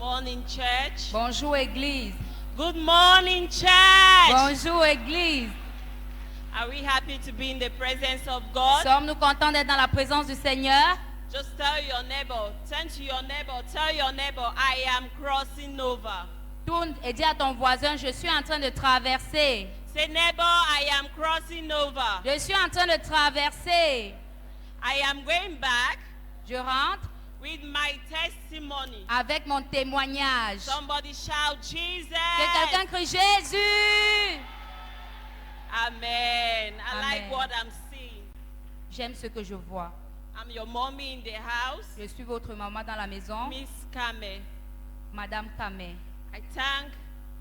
morning, church. Bonjour Église. Good morning, church. Bonjour Église. Are we happy to be in the presence of God? Sommes-nous contents d'être dans la présence du Seigneur? Just tell your neighbor, turn to your neighbor, tell your neighbor, I am crossing over. Tourne et dis à ton voisin, je suis en train de traverser. Say, neighbor, I am crossing over. Je suis en train de traverser. I am going back Je rentre with my testimony. avec mon témoignage. Somebody shout, Jesus. Que quelqu'un crie Jésus. Amen. I like Amen. what I'm seeing. J'aime ce que je vois. I'm your mommy in the house, Je suis votre maman dans la maison, Miss Kame. Madame Kamé. I thank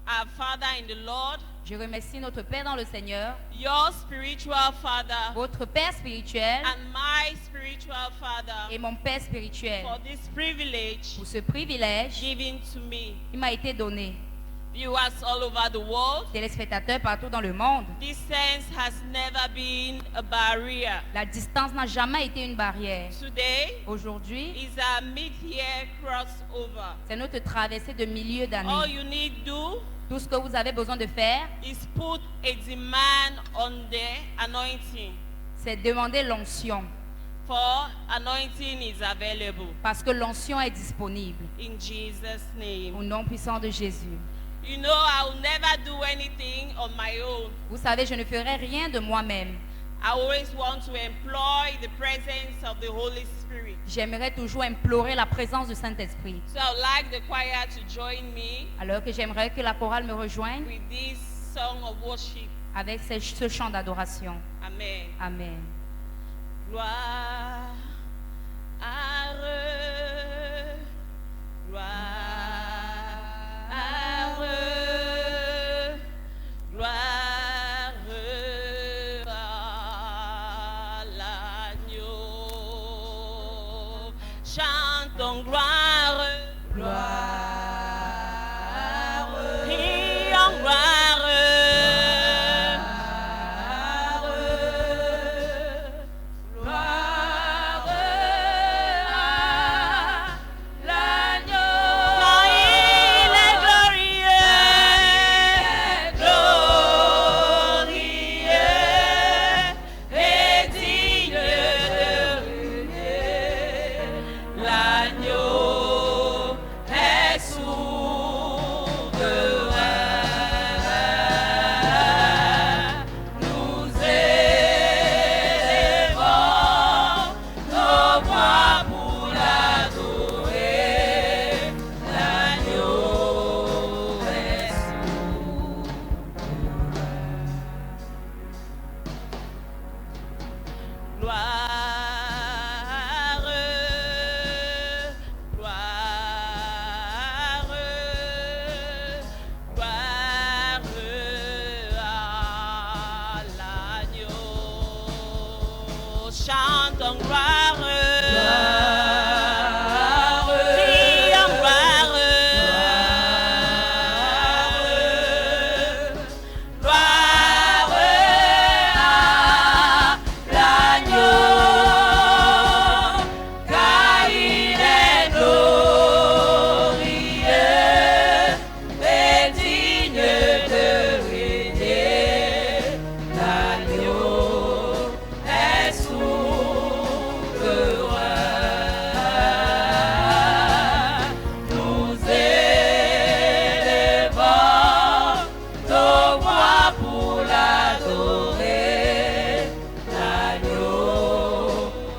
our Father in the Lord, Je remercie notre Père dans le Seigneur, your spiritual father, votre Père spirituel and my spiritual father et mon Père spirituel for this privilege pour ce privilège given to me. qui m'a été donné. Viewers all over the world, Téléspectateurs partout dans le monde, distance has never been a barrier. la distance n'a jamais été une barrière. Today Aujourd'hui, is our mid-year crossover. c'est notre traversée de milieu All d'année. you need do Tout ce que vous avez besoin de faire, is put a demand on the anointing. c'est demander l'onction. For anointing is available Parce que l'onction est disponible. in Jesus' name. Au nom puissant de Jésus. You know, I will never do anything on my own. Vous savez, je ne ferai rien de moi-même. I always want to employ the presence of the Holy Spirit. J'aimerais toujours implorer la présence du Saint-Esprit. So I would like the choir to join me Alors que j'aimerais que la chorale me rejoigne with this song of worship. avec ce chant d'adoration. Amen. Amen. Gloire, gloire, gloire à l'agneau. Chantons gloire, gloire, crions gloire. Chantons gloire, crions gloire, gloire à l'agneau, car il est glorieux et digne de régner. L'agneau est souverain. Nous élevons nos voix pour l'adorer. L'agneau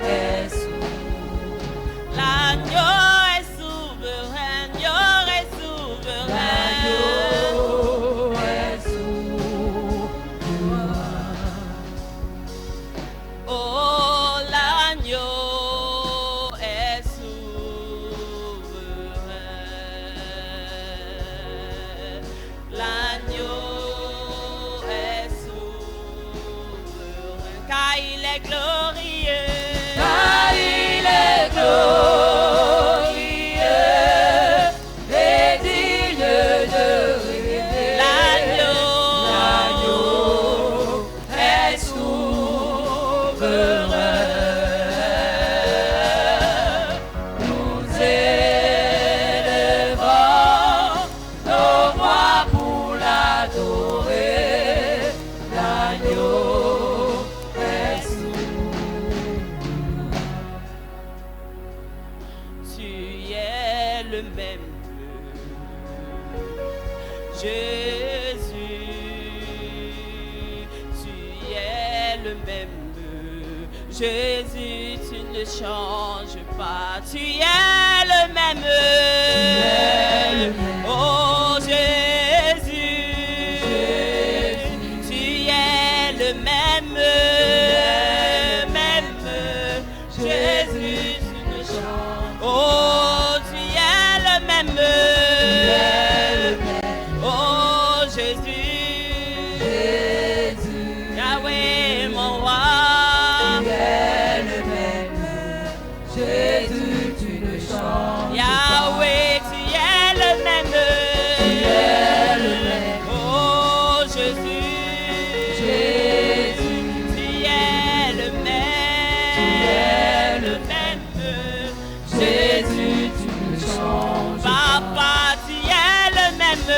est souverain. L'agneau est souverain. L'agneau est souverain. L'agneau est souverain. Oh, l'agneau est souverain. L'agneau est souverain. Car il est glorieux. Car il est glorieux et digne de régner. L'agneau est souverain. Nous élevons le même. Jésus, tu es le même. Jésus, tu ne changes pas. Tu es le même. Oh Jésus, tu es le même. Jésus, tu ne changes. Oh, tu es le même. Oh Jésus, Yahweh mon roi. Jésus, tu ne changes Yahweh, tu es le même. Oh Jésus, tu es le même. Jésus, tu ne changes Papa, tu es le même.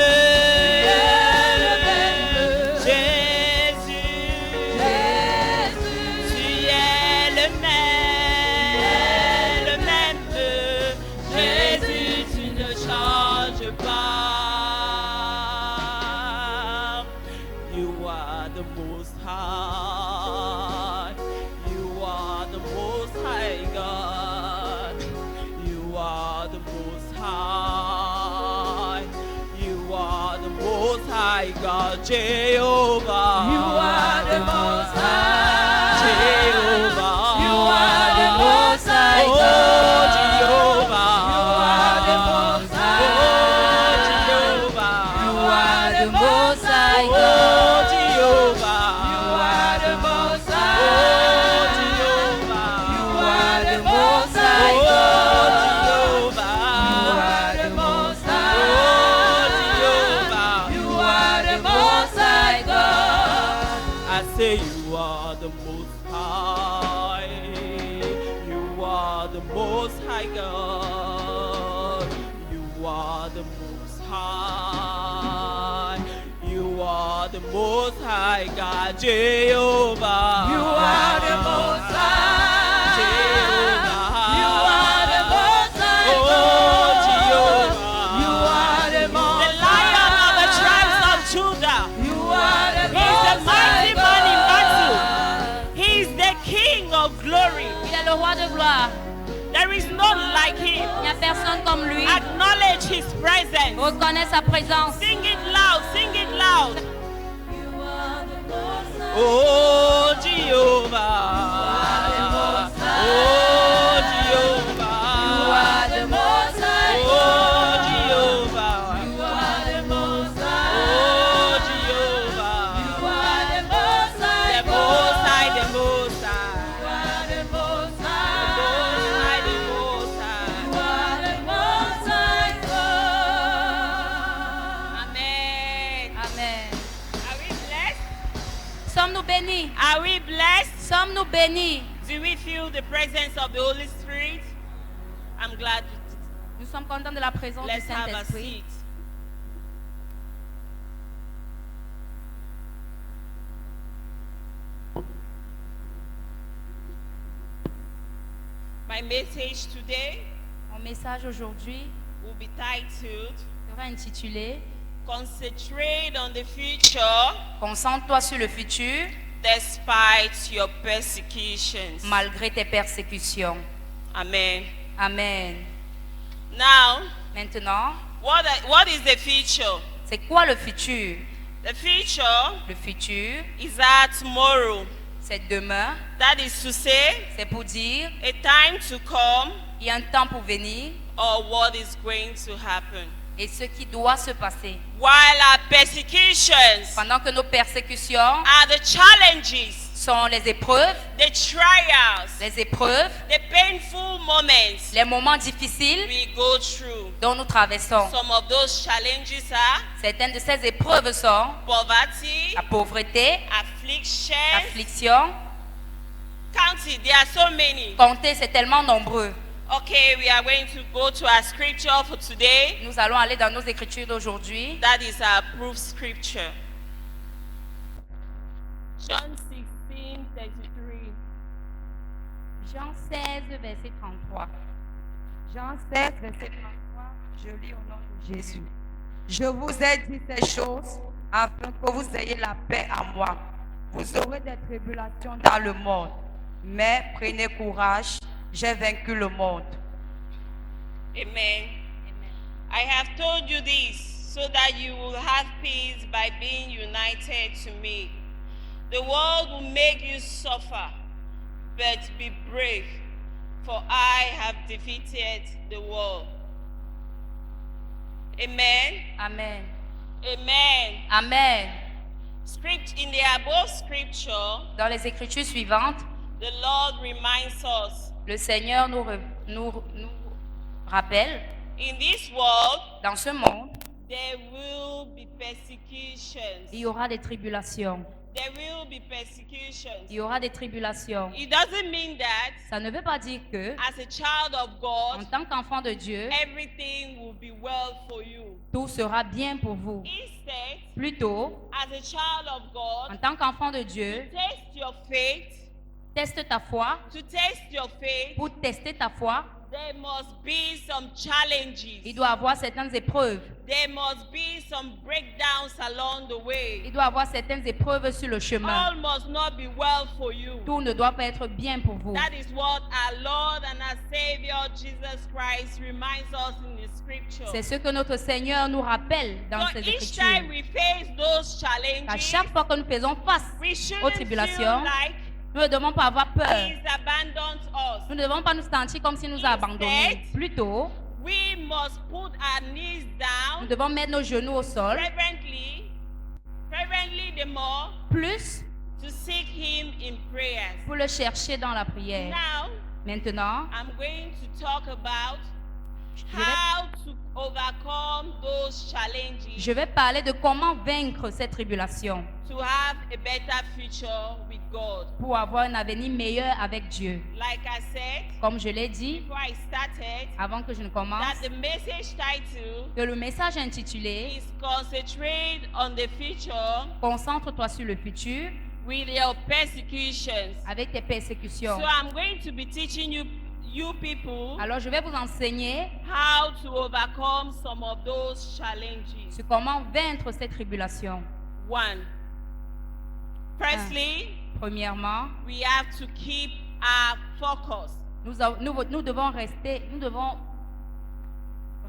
God, Jehovah, You are the Most High. Jehovah, You are the Most High oh God. Jehovah, You are the Most High. oh Jehovah, You are the Most High oh God. Jehovah, You are the Most oh High. Jehovah, You are the Most High oh God. Jehovah, You are the Most High. oh God. I say you are the most high. You are the most high God. You are the most high. You are the most high God. Jehovah. You are the Most High. Jehovah. You are the Most High Oh, God. Jehovah. You are the The Most Lion of the High. tribes of Judah. You are the He is the Most High mighty man in battle. God. He is the King of glory. Il est le roi de gloire. There is none like him. Il n'y a personne comme lui. Acknowledge his presence. Reconnais sa présence. Sing it loud, sing it loud. You are the Most High. Oh Jehovah. Oh Jehovah. You are the Most High Oh God. Jehovah. You are the Most High. Oh Jehovah. You are the Most High The God. most high, the most You high. are the Most The High. most high, the most high. You are the Most High God. Amen. Amen. Are we blessed? Sommes-nous bénis? Are we blessed? Sommes-nous bénis? Do we feel the presence of the Holy Spirit? I'm glad. Nous sommes contents de la présence du Let's have a Saint-Esprit. seat. My message today Mon message aujourd'hui will be titled sera intitulé Concentrate on the future Concentre-toi sur le futur despite your persecutions. malgré tes persécutions. Amen. Amen. Now, Maintenant, what is the future? c'est quoi le futur? The future Le futur, is our tomorrow. c'est demain. That is to say, C'est pour dire, a time to come il y a un temps pour venir or what is going to happen. et ce qui doit se passer. While our persecutions Pendant que nos persécutions are the challenges, sont les épreuves, the trials, les épreuves, the painful moments les moments difficiles we go through. dont nous traversons. Some of those challenges are Certaines de ces épreuves sont poverty, la pauvreté, affliction. l'affliction. Count it, there are so many. Compter, c'est tellement nombreux. Okay, we are going to go to our scripture for today. Nous allons aller dans nos écritures d'aujourd'hui. That is our proof scripture. John 16:33. Jean 16, verset 33. Jean 16, verset 33. Je lis au nom de Jésus. Je vous ai dit ces choses afin que vous ayez la paix en moi. Vous aurez des tribulations dans le monde, mais prenez courage, j'ai vaincu le monde. Amen. I have told you this so that you will have peace by being united to me. The world will make you suffer, but be brave, for I have defeated the world. Amen. Amen. Amen. Amen. In the above scripture, Dans les Écritures suivantes, the Lord reminds us, le Seigneur nous rappelle, in this world, dans ce monde, there will be persecutions. il y aura des tribulations. There will be persecutions. Il y aura des tribulations. It doesn't mean that Ça ne veut pas dire que, as a child of en God, tant qu'enfant de Dieu, everything will be well for you. tout sera bien pour vous. Instead, Plutôt, as a child of en God, tant qu'enfant de Dieu, test your faith. teste ta foi. To test your faith, Pour tester ta foi, there must be some challenges. il doit y avoir certaines épreuves. There must be some breakdowns along the Il way. doit y avoir certaines épreuves sur le chemin. All must not be well for you. Tout ne doit pas être bien pour vous. That is what our Lord and our Savior Jesus Christ reminds us in the scripture. C'est ce que notre Seigneur nous rappelle dans So ses each time Écritures. we face those À challenges, chaque fois que nous faisons face we aux shouldn't tribulations, feel like nous ne devons pas avoir peur. He's abandoned us. Nous ne devons pas nous sentir comme s'il nous a abandonnés. Plutôt, We must put our knees nous down devons mettre nos genoux au sol, fervently the more, plus to seek Him in prayers. pour le chercher dans la prière. Now, Maintenant, I'm going to talk about je vais, how to overcome those challenges je vais parler de comment vaincre cette tribulation to have a better future with God. pour avoir un avenir meilleur avec Dieu. Like I said Comme je l'ai dit before I started, avant que je ne commence, that the message title que le message intitulé is Concentrate on the future Concentre-toi sur le futur with your persecutions. avec tes persécutions. So I'm going to be teaching you people Alors je vais vous enseigner how to overcome some of those challenges. sur comment vaincre cette tribulation. One, firstly, Premièrement, we have to keep our focus. nous devons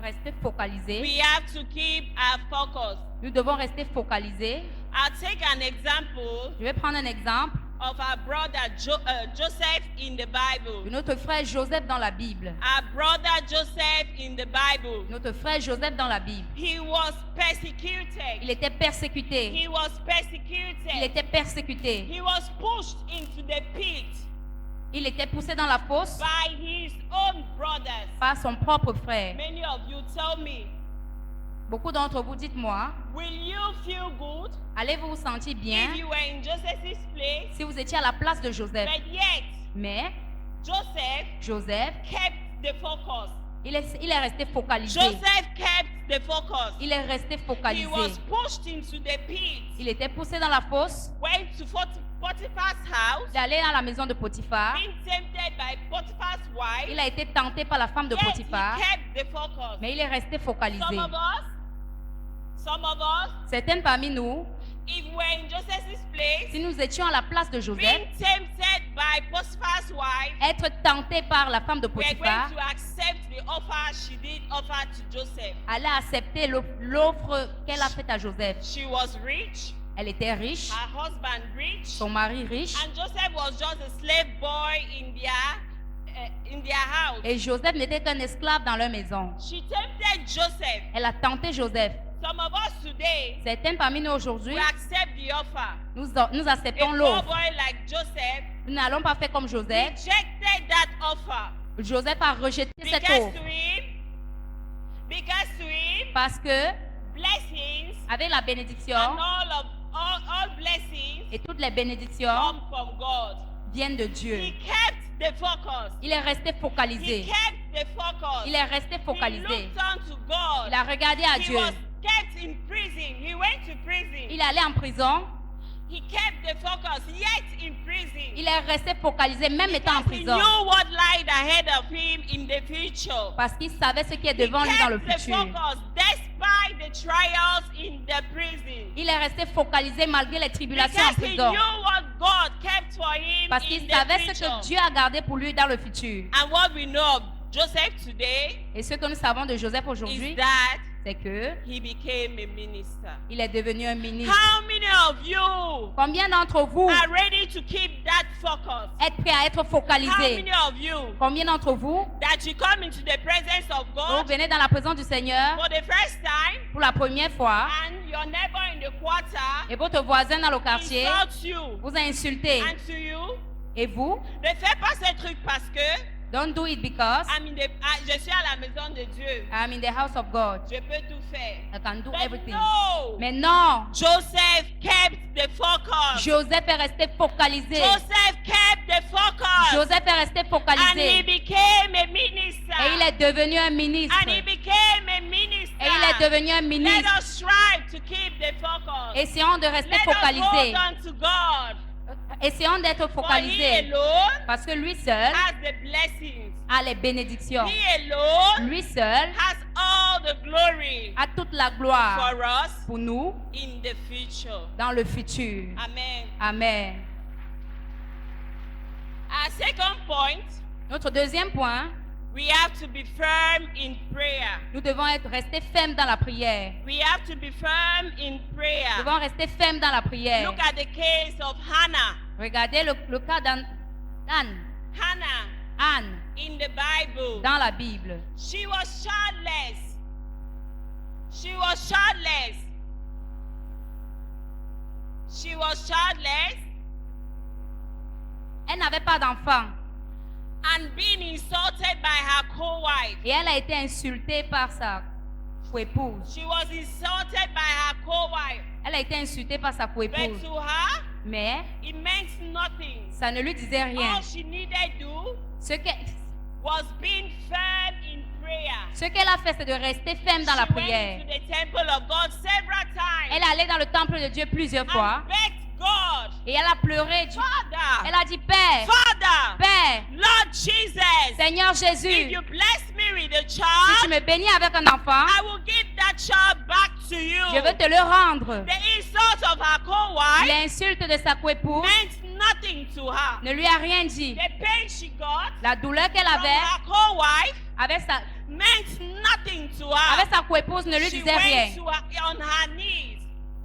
rester focalisés. We have to keep our focus. Nous devons rester focalisés. I'll take an example Je vais prendre un exemple of our brother Joseph in the Bible. de notre frère Joseph dans la Bible. Our brother Joseph in the Bible. Notre frère Joseph dans la Bible. He was persecuted. Il était persécuté. He was Il persecuted. était persécuté. He was pushed into the pit Il était poussé dans la fosse by his own brothers. par son propre frère. Many of you tell me, Beaucoup d'entre vous, dites-moi, will you feel good allez-vous vous sentir bien if you were in Joseph's place? si vous étiez à la place de Joseph? But yet, Mais Joseph Joseph, kept the focus. il est resté focalisé. Joseph kept the focus. Il est resté He focalisé. was pushed into the pit. Il était poussé dans la fosse. Went to Potiphar's house. Il allait dans la maison de Potiphar. Being tempted by Potiphar's wife. Il a été tenté par la femme de Yet Potiphar. he kept the focus. Mais il est resté focalisé. Some of us, Certaines parmi nous, if we're in Joseph's place, si nous étions à la place de Joseph, being tempted by Potiphar's wife, être tentés par la femme de we're Potiphar, going to accept the offer she did offer to Joseph. allait accepter l'offre qu'elle a faite à Joseph. She was rich, Elle était riche, her husband rich, son mari riche, and Joseph was just a slave boy in their house. et Joseph n'était qu'un esclave dans leur maison. She tempted Joseph. Elle a tenté Joseph. Some of us today, Certains parmi nous aujourd'hui, we accept the offer. nous A acceptons poor l'offre. boy like Joseph Nous n'allons pas faire comme Joseph. rejected that offer Joseph a rejeté cette because offre to him, parce que blessings avec la bénédiction and all blessings et toutes les bénédictions come from God. viennent de He Dieu. kept the focus. Il est resté He focalisé. kept the focus. Il est resté He focalisé. looked unto God. Il a regardé à He Dieu. was kept in prison. He went to prison. Il allait en prison. He kept the focus, yet in prison. Il est resté focalisé, même étant en Because he prison. knew what lied ahead of him in the future. Parce qu'il savait ce qui est He devant lui dans le kept the futur. focus despite the trials in the prison. Il est resté focalisé malgré les tribulations en Because he prison. knew what God kept for him Parce in qu'il the savait ce future. que Dieu a gardé pour lui dans le futur. And what we know of Joseph today Et ce que nous savons de Joseph is aujourd'hui, that c'est que he became a minister. il est devenu un ministre. How many of you Combien d'entre vous are ready to keep that focus? êtes prêts à être How focalisés? many of you Combien d'entre vous, that you come into the presence of vous God venez dans la présence du Seigneur for the first time pour la première fois and your neighbor in the quarter et votre voisin dans le quartier insults you vous a insulté? and to you? Et vous, Ne fais pas ce truc parce que don't do it because je suis à la maison de Dieu. I'm in the house of God. Je peux tout faire. I can do But everything. no. Mais non, Joseph kept the focus. Joseph est resté focalisé. Joseph kept the focus. Joseph est resté And he focalisé. became a minister. Et il est devenu un ministre. And he became a minister. Et il est devenu un Let ministre. us strive to keep the focus. Essayons de rester Let us hold focalisés. on to God. Essayons d'être For he focalisés. alone Parce que lui seul has the blessings. a les bénédictions. He alone Lui seul has all the glory a toute la gloire for us pour nous in the future. dans le futur. Amen. Amen. Our second point, Notre deuxième point, we have to be firm in prayer. nous devons rester fermes dans la prière. We have to be firm in Nous prayer. devons rester fermes dans la prière. Look at the case of Hannah. Regardez le cas d'Anne. Hannah Anne, in the Bible. dans la Bible. She was childless. She was childless. She was childless Elle n'avait pas d'enfant and being insulted by her co-wife. et elle a été insultée par sa coépouse. She was insulted by her co-wife. Elle a été insultée par sa But coépouse. to her, Mais it meant nothing. ça ne lui disait rien. All she needed to Ce was being firm in prayer. qu'elle a fait, c'est de rester ferme dans la She prière. went to the temple of God several times Elle est allée dans le temple de Dieu plusieurs fois and begged God, et elle a pleuré. Father, Elle a dit, Père, Father, Père, Lord Jesus, Seigneur if Jésus, you bless me with a si tu child, me bénis avec un enfant, I will give that child back to you. je veux te le rendre. The insult of her co-wife L'insulte de sa coépouse meant nothing to her. ne lui a rien dit. The pain she got La douleur qu'elle from avait her co-wife avec meant nothing to her. sa coépouse ne lui She disait rien. went to her, on her knees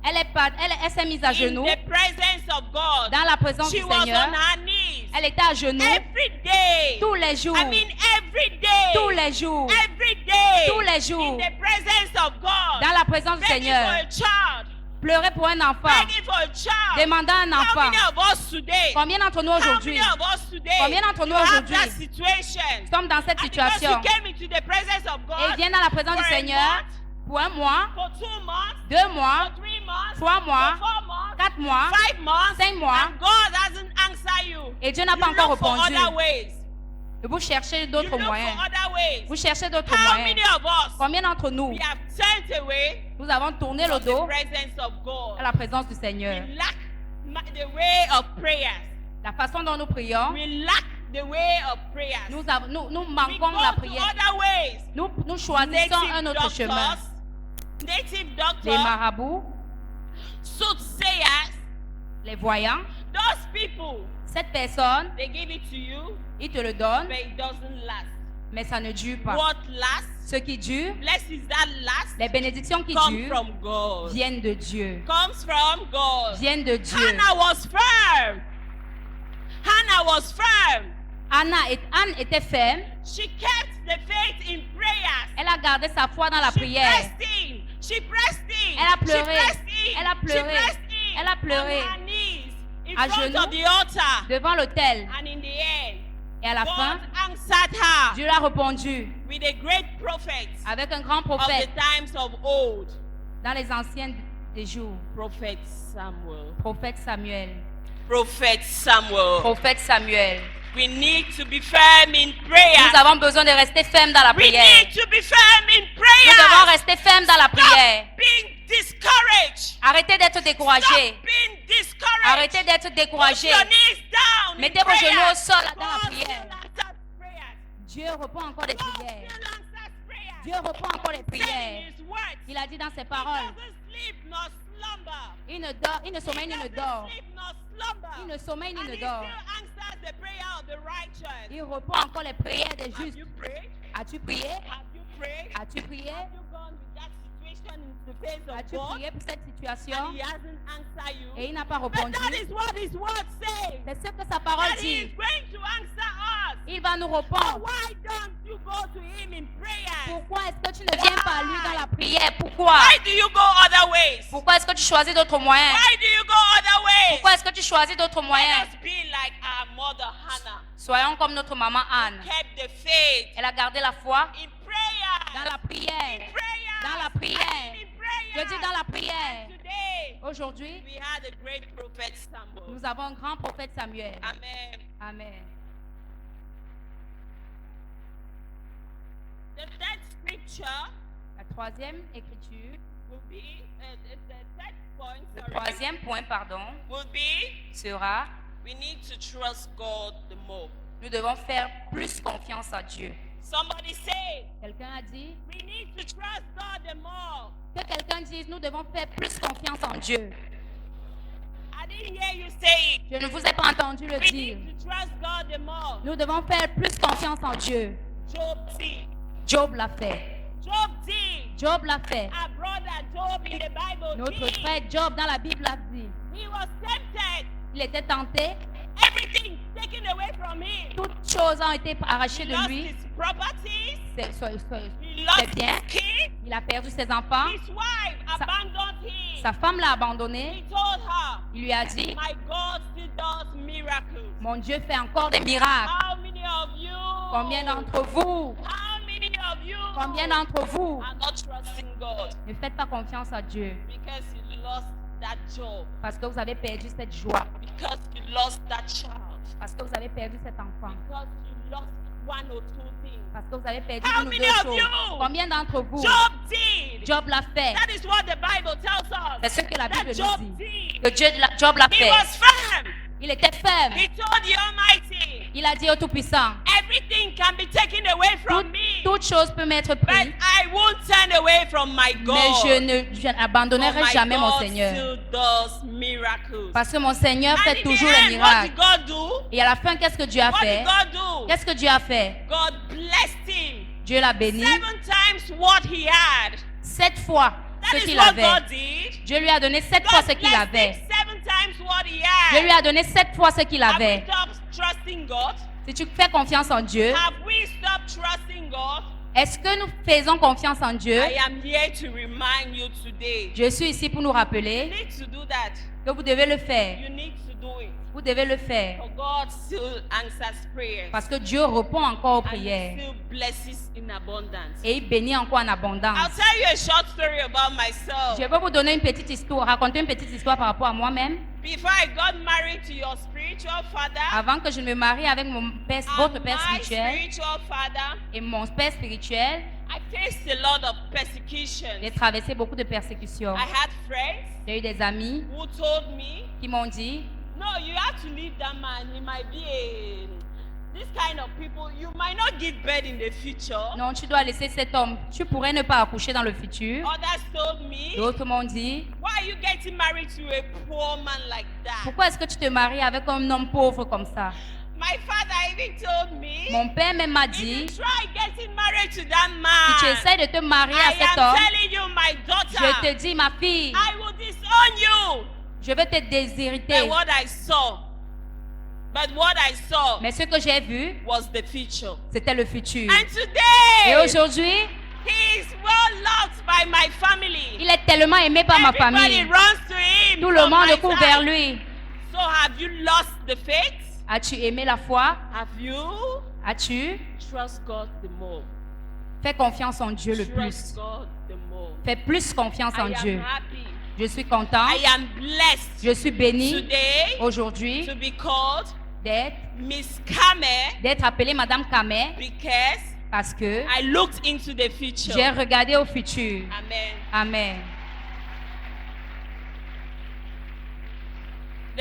Elle s'est mise à in genoux the presence of God. dans la présence She du was Seigneur. on her knees Elle était à genoux every day. tous les jours. I mean every day. Tous les jours. Every day. Tous les jours. In the presence of God. Dans la présence du Begging Seigneur. for a child. Pleurer pour un enfant. Begging for a child. Demandant un How enfant. many of us today? Combien d'entre nous How aujourd'hui many of us today? Combien d'entre nous you have aujourd'hui that situation? sommes dans cette And because situation you came into the presence of et God viennent dans la présence for du a Seigneur month, pour un mois, for 2 months, 2 mois, for 3 months, 3 mois, for 4 months, 4 mois 5 months, 5 mois and God hasn't answered you. et Dieu n'a You pas encore look for répondu. other ways. Et vous cherchez You d'autres look moyens. for other ways. Vous cherchez d'autres How moyens. many of us Combien d'entre nous, we have turned away nous avons tourné le from the dos presence of God? à la présence du Seigneur? We lack the way of prayers. La façon dont nous prions, We lack the way of prayers. nous We manquons go la to prière. other ways. Nous choisissons un autre chemin. Native Les doctors, marabouts, soothsayers, les voyants, those people, cette personne, they give it to you, ils te le donnent, but it doesn't last. mais ça ne dure pas. What lasts, Ce qui dure, blessings that last, les bénédictions qui come durent, from God. viennent de Dieu. Comes from God. Viennent de Dieu. Hannah was firm. Hannah was firm. Anne était ferme. She kept the faith in prayers. Elle a gardé sa foi dans la She prière. pressed in. She pressed in. Elle a pleuré. She pressed in. Elle a pleuré. She pressed in. Elle a pleuré. On her knees in À front genoux. of the altar. Devant l'autel. And in the end, Et à la fin, God answered her Dieu l'a répondu with a great prophet avec un grand of the prophète times of old, dans les anciens des jours. Prophet Samuel. Prophète Samuel. Prophet Samuel. Prophète Samuel. We need to be firm in prayer. Nous avons besoin de rester fermes dans la We prière. need to be firm in Nous prayer. devons rester fermes dans la prière. Stop being discouraged. Arrêtez d'être découragé. Stop being discouraged. Arrêtez d'être Put découragé. your knees down in Mettez vos genoux prayer. au sol dans la God prière. still answers prayers. Dieu répond encore les God prières. still answers prayers. Dieu répond encore les Said prières. in His words, Il a dit dans ses He paroles, doesn't sleep nor slumber. il ne dort, il ne sommeille ni ne dort. Sleep nor slumber. Il ne sommeille ni And ne He dort. still answers the prayer of the righteous. Il répond encore les prières des Have justes. you prayed? As-tu prié? Have you prayed? As-tu prié? Have you gone with that situation into the face of As-tu God? prié pour cette And situation? He hasn't answered you. Et il n'a pas But répondu. that is what His word says. C'est ce que sa parole That He is dit. going to answer us. Il va nous But répondre. why don't you go to Him in prayer? Pourquoi est-ce que tu ne viens pas à lui dans la prière? Pourquoi? Why do you go other ways? Pourquoi est-ce que tu choisis d'autres moyens? Why do you go other ways? Pourquoi est-ce que tu choisis d'autres Let moyens? us be like our mother Hannah. Soyons comme notre maman Anne. Kept the faith Elle a gardé la foi in prayer. dans la prière. In prayer. Dans la prière. In prayer. Je dis dans la prière. Today, Aujourd'hui, we had a great prophet Samuel. nous avons un grand prophète Samuel. Amen. Amen. The third scripture La troisième écriture, will be, the third point, le sorry, troisième point, pardon, will be, sera we need to trust God the more. nous devons faire plus confiance à Dieu. Somebody say, Quelqu'un a dit we need to trust God the more. que quelqu'un dise nous devons faire plus confiance en Dieu. I didn't hear you say it. Je ne vous ai pas entendu le We dire. need to trust God the more. Nous devons faire plus confiance en Dieu. Job did. Job l'a fait. Job did. Job l'a fait. Our brother Job in the Bible Notre did. frère Job dans la Bible l'a dit. He was tempted. Il était tenté. Everything taken away from him. Toutes choses ont été arrachées He de lost lui. his properties. He He lost bien. his kids. Il a perdu ses enfants. His wife abandoned him. Sa femme l'a He abandonné. told her, Il lui a dit, my God still does miracles. mon Dieu fait encore des miracles. How many of you? Combien d'entre vous, How many of you combien d'entre vous are not trusting God ne faites pas confiance à Dieu because you lost that job, parce que vous avez perdu cette joie, because you lost that child, parce que vous avez perdu cet enfant, because you lost one or two things? parce que vous avez perdu How une ou many deux of choses. you? Combien d'entre vous, Job did. Job l'a fait? That is what the Bible tells us. C'est ce que la That Bible Job nous dit. did. Que Job l'a He fait. was firm. Il était ferme. He told the Almighty, Il a dit au Tout-Puissant, everything can be taken away from me, toute chose peut m'être but prise, I won't turn away from my God. mais je For n'abandonnerai my jamais mon God Seigneur. still does miracles. Parce que mon Seigneur And fait in the toujours les end, what miracles. did God do? Et à la fin, qu'est-ce que Dieu a What fait? did God do? Qu'est-ce que Dieu a fait? God blessed him Dieu l'a béni 7 times what he had. 7 fois ce That is qu'il what avait. God did. Dieu lui a donné 7 fois God ce qu'il blessed avait. him 7 times what he Dieu lui had. a donné 7 fois ce qu'il Have we avait. stopped trusting God? Si tu fais confiance en Dieu, Have we stopped trusting God? est-ce que nous faisons confiance en Dieu? I am here to remind you today. Je suis ici pour nous You rappeler need to do that. que vous devez le faire. You need to do it. Vous devez le faire. For God still answers prayers. Parce que Dieu répond encore aux And He prières. still blesses in abundance. Et il bénit encore en I'll abondance. tell you a short story about myself. Je vais vous donner une petite histoire, raconter une petite histoire par rapport à moi-même. Before I got married to your spiritual father, Avant que je ne me marie avec mon père, votre and père my spirituel spiritual father, et mon père spirituel, I faced a lot of persecution. j'ai traversé beaucoup de persécutions. I had friends J'ai eu des amis who told me, qui m'ont dit, no, you have to leave that man. He might be this kind of people. You might not give birth in the future. non, tu dois laisser cet homme. Tu pourrais ne pas accoucher dans le futur. Others told me, D'autres m'ont dit, why are you getting married to a poor man like that? pourquoi est-ce que tu te maries avec un homme pauvre comme ça? My father even told me, Mon père même m'a if you dit, try getting married to that si tu man, essaies de te marier à I cet am homme, telling you, my je daughter, te dis, ma fille, I will disown you. je vais te But déshériter. what I saw Mais ce que j'ai vu, was the future. c'était le futur. And today, Et aujourd'hui, he is well loved by my family. il est tellement aimé par ma Everybody famille. runs to him. Tout le from monde my court side. vers lui. So have you lost the faith? As-tu aimé la foi? Have you? As-tu Trust God the more. fait confiance en Dieu le Trust plus? God the more. Fais plus confiance en I Dieu. am happy. Je suis content. I am blessed Je suis béni today aujourd'hui to be called d'être Miss Kame appelée Madame Kameh because parce que I looked into the future. j'ai regardé au futur. Amen. Amen.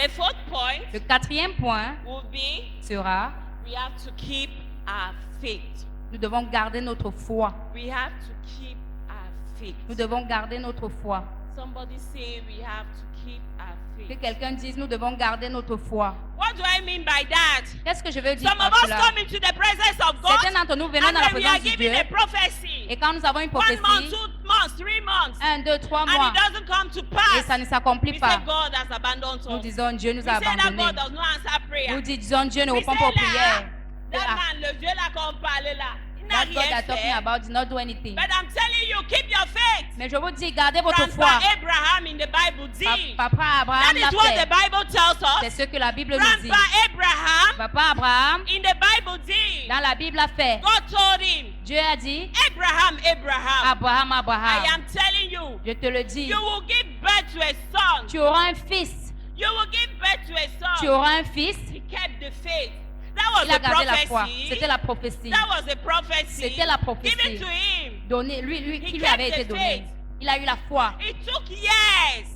The fourth point Le quatrième point will be sera, we have to keep our faith. nous devons garder notre foi. We have to keep our faith. Nous devons garder notre foi. Somebody say we have to keep our Que faith. quelqu'un dise, nous devons garder notre foi. What do I mean by that? Qu'est-ce que je veux dire Some par of us cela? come into the presence of God Certains d'entre nous venons and dans la then we are présence de given Dieu a prophecy. et quand nous avons une 1 month, prophétie, 2 months, 3 months. 1, 2, 3 And mois, it doesn't come to et pass. ça ne s'accomplit We pas, say God has abandoned nous us. disons Dieu nous We a say that abandonnés. God does not answer prayer. Nous disons Dieu ne We répond say pas aux that prières. that Ah, man, le Dieu là qu'on parlait là, il n'a that God rien that talking fait. about did not do anything. But I'm telling you, keep your faith. Mais je vous dis, gardez votre foi. Grandpa Abraham in the Bible did. Papa That Abraham is l'a what the fait. Bible tells C'est us. ce que la Bible nous dit. Grandpa Abraham Papa Abraham, in the Bible did. dans la Bible, a fait. God told him, Dieu a dit, Abraham, Abraham, Abraham, I Abraham, am telling you, je te le dis, you will give birth to a son. tu auras un fils. You will give birth to a Tu son. auras un fils. He kept the faith. That was Il a a gardé la foi. prophecy. C'était la prophétie. That was a prophecy C'était la prophétie. given to him. Donnée, qui lui avait été donnée. Il a eu la foi. It took years.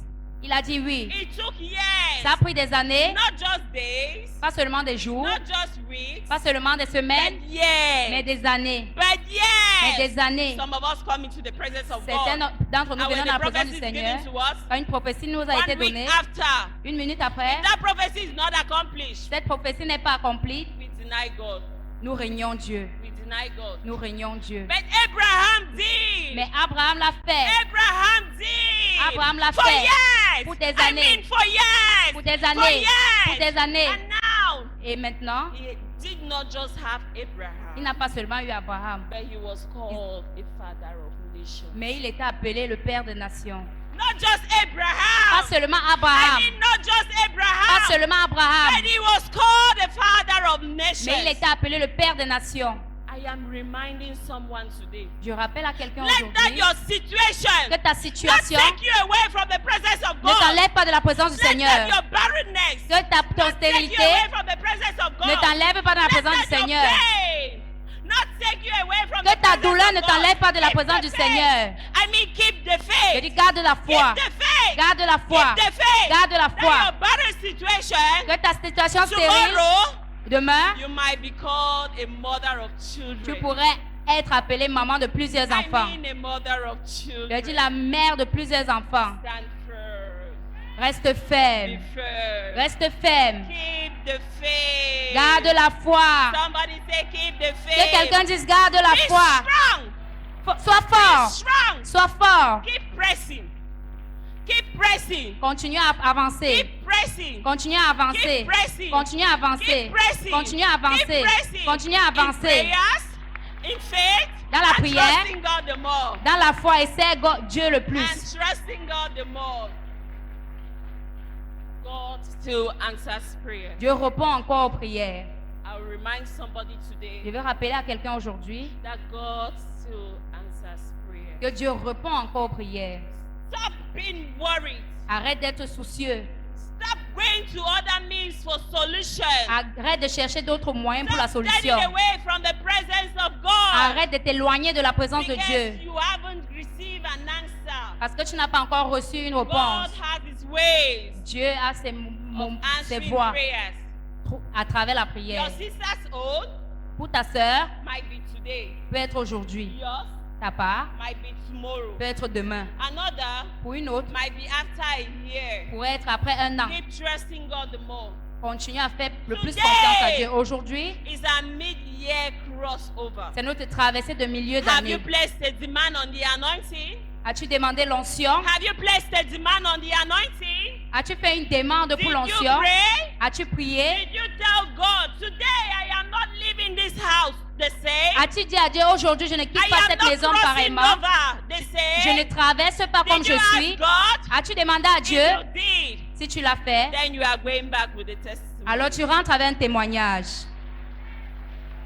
Il a dit oui. It took years. Ça a pris des années, Not just days, pas seulement des jours, not just weeks, pas seulement des semaines, but years. mais des années. But Mais years. des années. Some of us come into the presence of Certains God. d'entre nous And venons when dans la the présence prophecy du is Seigneur. given to us, Quand une prophétie nous a été 1 week donnée, after, une minute après, that prophecy is not accomplished. cette prophétie n'est pas accomplie, We deny God. nous régnons Dieu. We deny God. Nous régnons Dieu. But Abraham did. Mais Abraham l'a fait. Abraham did. Abraham l'a for fait. years. Pour des I années. mean for years. Pour des For années. years. Pour des années. And now, Et maintenant, he did not just have Abraham, il n'a pas seulement eu Abraham, but he was called a father of nations. mais il était appelé le Père des nations. Not just Pas Abraham. seulement I Abraham. mean, not just Pas Abraham. seulement Abraham. But he was called the father of nations. Mais il était appelé le Père des nations. I am reminding someone today. Je rappelle à quelqu'un Let that aujourd'hui your situation que ta not situation take you away from the presence of ne God. t'enlève pas de la présence du Let that Seigneur. your barrenness Que ta not take you stérilité away from the presence of God. ne t'enlève pas de la Let présence du that your Seigneur. pain not take you away from Que the ta presence douleur of ne God. t'enlève pas de la Keep présence the du faith. Seigneur. I mean, keep the Je faith. dis garde la foi. Keep the faith. Garde la foi. Keep the faith. Garde la That foi. your barren situation, Que ta situation stérile, tomorrow, demain, you might be called a mother of children. tu pourrais être appelée maman de plusieurs I enfants. mean a mother of children. Je dis la mère de plusieurs enfants. Stand firm. Reste Be ferme. firm. Reste ferme. Keep the faith. Garde la foi. Somebody say keep the faith. Que quelqu'un dise garde la Be foi. strong. Sois Be fort. strong. Sois fort. Keep pressing. Keep pressing. Continue à avancer. Keep pressing. Continue à avancer. Keep pressing. Continue à avancer. Keep pressing. Continue à avancer. Keep pressing. Continue à In avancer. prayers, in faith, Dans la and prière. trusting God the more. Dans la foi, essaie Dieu le And plus. trusting God the more. God still answers prayer. Dieu répond encore aux prières. I will remind somebody Je today veux rappeler à quelqu'un aujourd'hui that God still answers prayer. que Dieu répond encore aux prières. Stop being worried. Arrête d'être soucieux. Stop going to other means for solution. Arrête de chercher d'autres moyens pour la Stop solution. turning away from the presence of God. Arrête de t'éloigner de la présence de Because Dieu. you haven't received an answer. Parce que tu n'as pas encore reçu une God réponse. has His ways Dieu a ses of ses answering voies prayers. à travers la Your prière. sister's own Pour ta sœur, might be today. peut être aujourd'hui. Yours Ta part might be tomorrow. peut être demain. Another Pour une autre, might be after a year. pourrait être après un an. Keep trusting God the more. Continue à faire le plus Today. confiance à Dieu. Aujourd'hui, It's a mid-year crossover. c'est notre traversée de milieu Have you d'année. placed a demand on the anointing? As-tu demandé l'onction? Have you placed a demand on the anointing? As-tu fait une demande Did pour you l'onction? pray? As-tu prié? Did you tell God, today I am not leaving this house the same? As-tu dit à Dieu, aujourd'hui, je ne quitte I pas am cette not maison crossing pareillement. over the Je same. ne traverse pas comme Did je you suis. ask God? As-tu demandé à Dieu? If you did, Si tu l'as fait, then you are going back with the testimony. alors tu rentres avec un témoignage.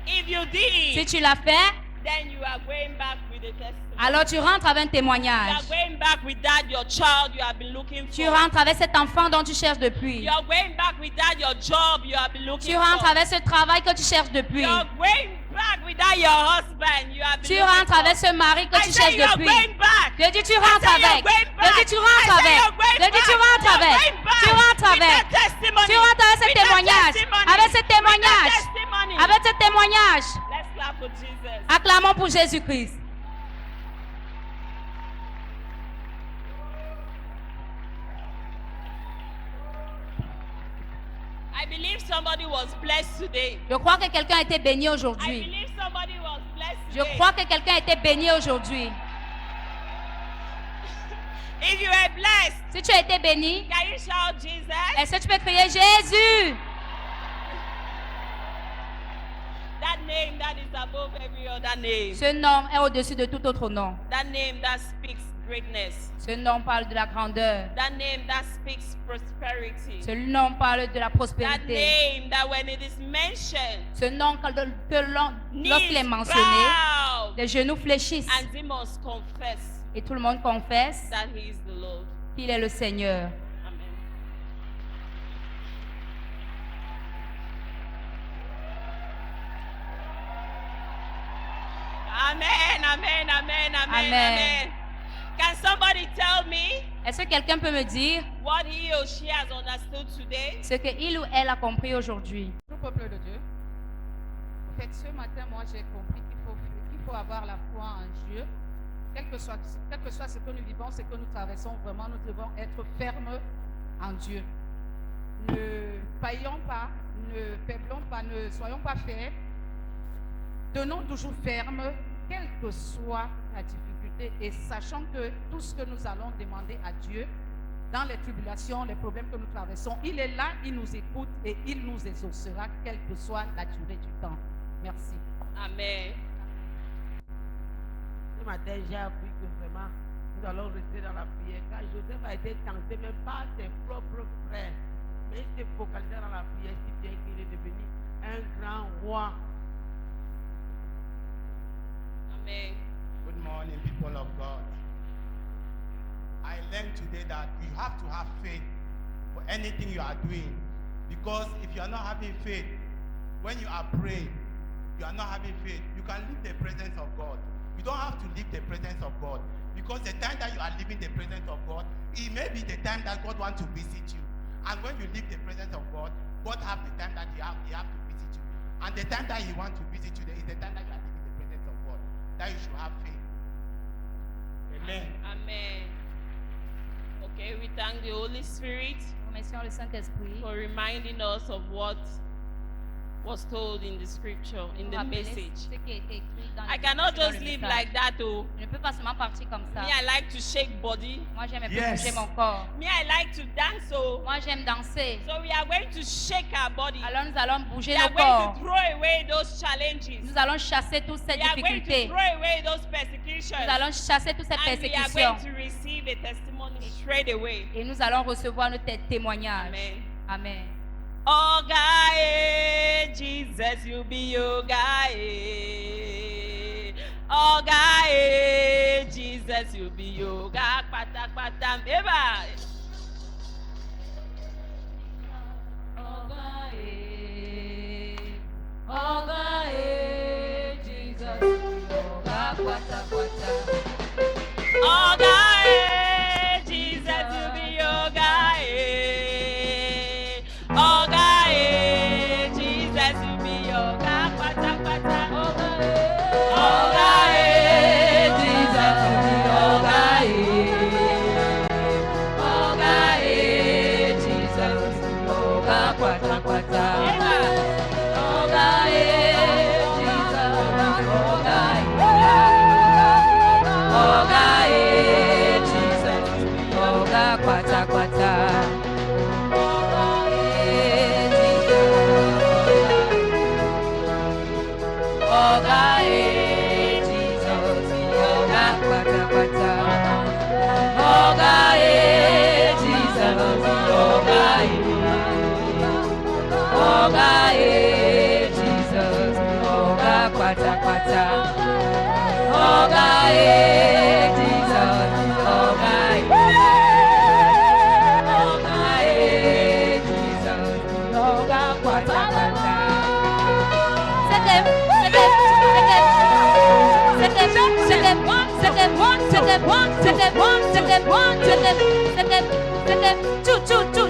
If you Si did, tu l'as fait, then you are going back with the testimony. alors tu rentres avec un You témoignage. are going back with that your child you have been looking Tu for. rentres avec cet enfant dont tu cherches depuis. You are going back with that your job you have been looking Tu rentres for. avec ce travail que tu cherches depuis. You are going back with that your husband you have been Tu looking rentres for. avec ce mari que I tu say cherches you're depuis. going back. Dieu dit tu I rentres say you're avec. going Dieu dit back. tu rentres I say avec. you're going Dieu dit tu back. rentres You're avec. going back. Tu rentres With avec. that testimony. Tu rentres avec ce With that témoignage. testimony. Avec ce With that témoignage. testimony. Avec ce témoignage. Let's clap for Jesus. Acclamons pour Jésus-Christ. I believe somebody was blessed today. Je crois que quelqu'un a été béni I aujourd'hui. believe somebody was blessed Je today. crois que quelqu'un a été béni aujourd'hui. If you are blessed, Si tu as été béni, can you shout Jesus? est-ce que tu peux crier Jésus? That name that is above every other name. Ce nom est au-dessus de tout autre nom. That name that speaks greatness. Ce nom parle de la grandeur. That name that speaks prosperity. Ce nom parle de la That prospérité. name that when it is mentioned, Ce nom lorsqu'il est knees mentionné, bow les genoux fléchissent and demons confess et tout le monde confesse that He is the Lord. qu'il est le Seigneur. Amen. Amen, amen, amen, amen, Amen. amen. Can somebody tell me Est-ce que quelqu'un peut me dire what he or she has understood today? ce qu'il ou elle a compris aujourd'hui? Tout peuple de Dieu. En fait, ce matin, moi, j'ai compris qu'il faut avoir la foi en Dieu. Quel que soit ce que nous vivons, ce que nous traversons, vraiment, nous devons être fermes en Dieu. Ne faillons pas, ne faiblons pas, ne soyons pas faibles. Tenons toujours fermes, quelle que soit la difficulté, et sachant que tout ce que nous allons demander à Dieu, dans les tribulations, les problèmes que nous traversons, il est là, il nous écoute et il nous exaucera, quelle que soit la durée du temps. Merci. Amen. Ce matin, j'ai appris que vraiment, nous allons rester dans la prière. Car Joseph a été tenté même par ses propres frères. Mais il s'est focalisé dans la prière, si bien qu'il est devenu un grand roi. Amen. Good morning, people of God. I learned today that you have to have faith for anything you are doing. Because if you are not having faith, when you are praying, you are not having faith, you can leave the presence of God. You don't have to leave the presence of God. Because the time that you are leaving the presence of God, it may be the time that God wants to visit you. And when you leave the presence of God, God have the time that he have to visit you. And the time that he wants to visit you, is the time that you are leaving the presence of God. That you should have faith. Amen. Amen. Okay, we thank the Holy Spirit Remercions le Saint-Esprit for reminding us of what was told in the scripture, in pour the rappeler message. ce qui a été écrit dans I le cannot dans le just live message. like that, oh. Je ne peux pas seulement partir comme ça. Me, I like to shake body. Moi, j'aime un peu Yes. bouger mon corps. Me, I like to dance, oh. Moi, j'aime danser. So we are going to shake our body. Alors, nous allons We bouger are nos going corps. to throw away those challenges. Nous allons chasser toutes ces We are going to difficultés. throw away those persecutions. Nous allons chasser toutes ces And we are persécutions. going to receive a testimony straight away. Et nous allons recevoir notre témoignage. Amen. Amen. Oh, guy, Jesus, you be your guy. Oh, guy, Jesus, you be your guy. Pata, pata, eba. Oh, guy, Jesus, you be your guy. Oh, guy, Jesus, you be your guy. Pata, pata. Oh, guy, Jesus, you be your guy. Oh, guy, Jesus, you be your guy. Pata, pata. Oh, guy, Jesus, you be your guy. Oga, Jesus, Oga, kwata, kwata. Oga, Jesus, Oga, Jesus, Oga, kwata, kwata. Oga, Jesus, Oga, Oga, Jesus, Oga, kwata, kwata. Oga, Jesus, Oga, Jesus, Oga, kwata, kwata. C'était c'était, tout, tout, tout.